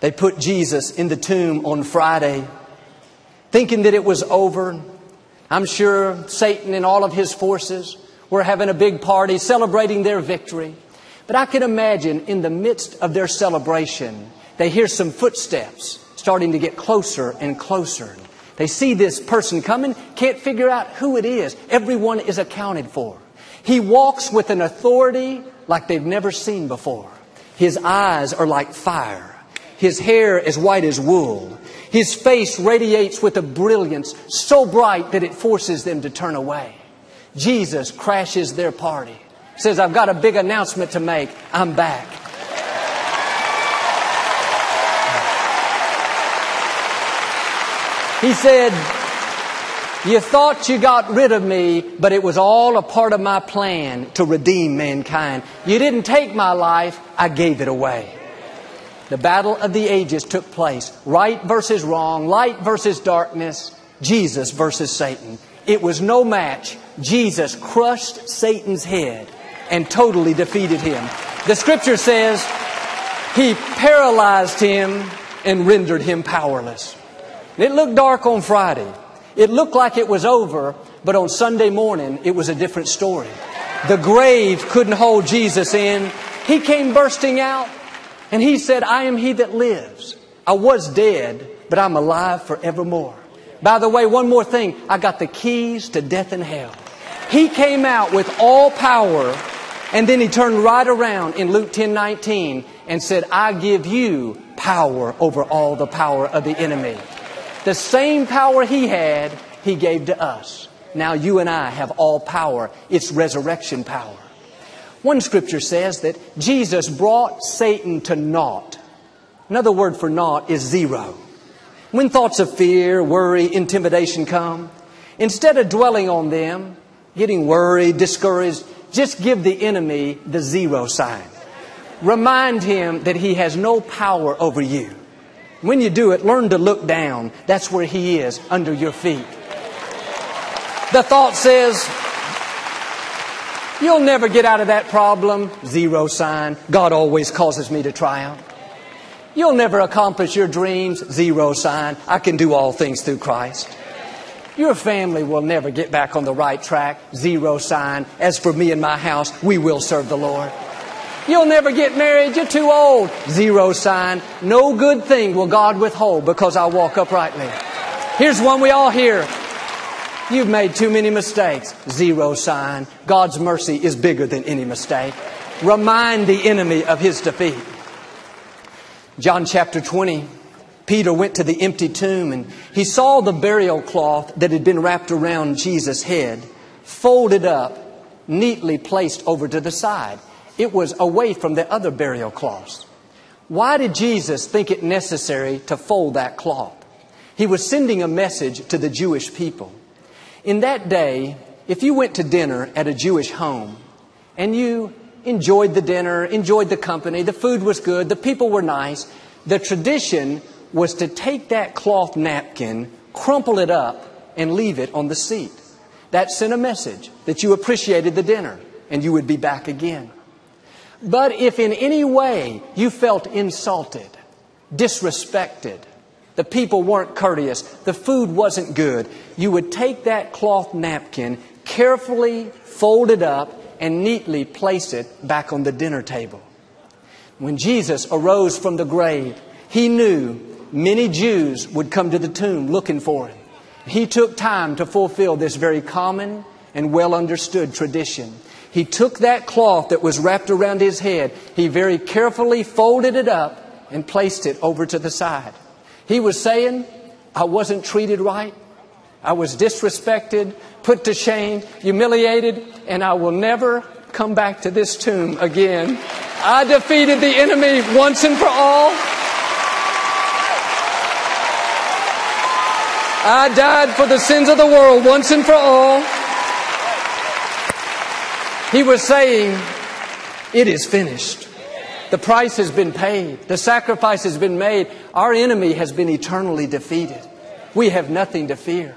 They put Jesus in the tomb on Friday, thinking that it was over. I'm sure Satan and all of his forces were having a big party, celebrating their victory. But I can imagine in the midst of their celebration, they hear some footsteps starting to get closer and closer. They see this person coming, can't figure out who it is. Everyone is accounted for. He walks with an authority like they've never seen before. His eyes are like fire. His hair is white as wool. His face radiates with a brilliance so bright that it forces them to turn away. Jesus crashes their party. Says, I've got a big announcement to make. I'm back. He said, you thought you got rid of me, but it was all a part of my plan to redeem mankind. You didn't take my life, I gave it away. The battle of the ages took place. Right versus wrong, light versus darkness, Jesus versus Satan. It was no match. Jesus crushed Satan's head and totally defeated him. The scripture says he paralyzed him and rendered him powerless. It looked dark on Friday. It looked like it was over, but on Sunday morning, it was a different story. The grave couldn't hold Jesus in. He came bursting out, and He said, I am He that lives. I was dead, but I'm alive forevermore. By the way, one more thing. I got the keys to death and hell. He came out with all power, and then He turned right around in Luke 10:19 and said, I give you power over all the power of the enemy. The same power He had, He gave to us. Now you and I have all power. It's resurrection power. One scripture says that Jesus brought Satan to naught. Another word for naught is zero. When thoughts of fear, worry, intimidation come, instead of dwelling on them, getting worried, discouraged, just give the enemy the zero sign. Remind him that he has no power over you. When you do it, learn to look down. That's where he is, under your feet. The thought says, you'll never get out of that problem. Zero sign. God always causes me to triumph. You'll never accomplish your dreams. Zero sign. I can do all things through Christ. Your family will never get back on the right track. Zero sign. As for me and my house, we will serve the Lord. You'll never get married. You're too old. Zero sign. No good thing will God withhold because I walk uprightly. Here's one we all hear. You've made too many mistakes. Zero sign. God's mercy is bigger than any mistake. Remind the enemy of his defeat. John chapter 20. Peter went to the empty tomb and he saw the burial cloth that had been wrapped around Jesus' head, folded up, neatly placed over to the side. It was away from the other burial cloths. Why did Jesus think it necessary to fold that cloth? He was sending a message to the Jewish people. In that day, if you went to dinner at a Jewish home and you enjoyed the dinner, enjoyed the company, the food was good, the people were nice, the tradition was to take that cloth napkin, crumple it up, and leave it on the seat. That sent a message that you appreciated the dinner and you would be back again. But if in any way you felt insulted, disrespected, the people weren't courteous, the food wasn't good, you would take that cloth napkin, carefully fold it up, and neatly place it back on the dinner table. When Jesus arose from the grave, He knew many Jews would come to the tomb looking for Him. He took time to fulfill this very common and well understood tradition. He took that cloth that was wrapped around His head. He very carefully folded it up and placed it over to the side. He was saying, I wasn't treated right. I was disrespected, put to shame, humiliated, and I will never come back to this tomb again. I defeated the enemy once and for all. I died for the sins of the world once and for all. He was saying, it is finished. The price has been paid. The sacrifice has been made. Our enemy has been eternally defeated. We have nothing to fear.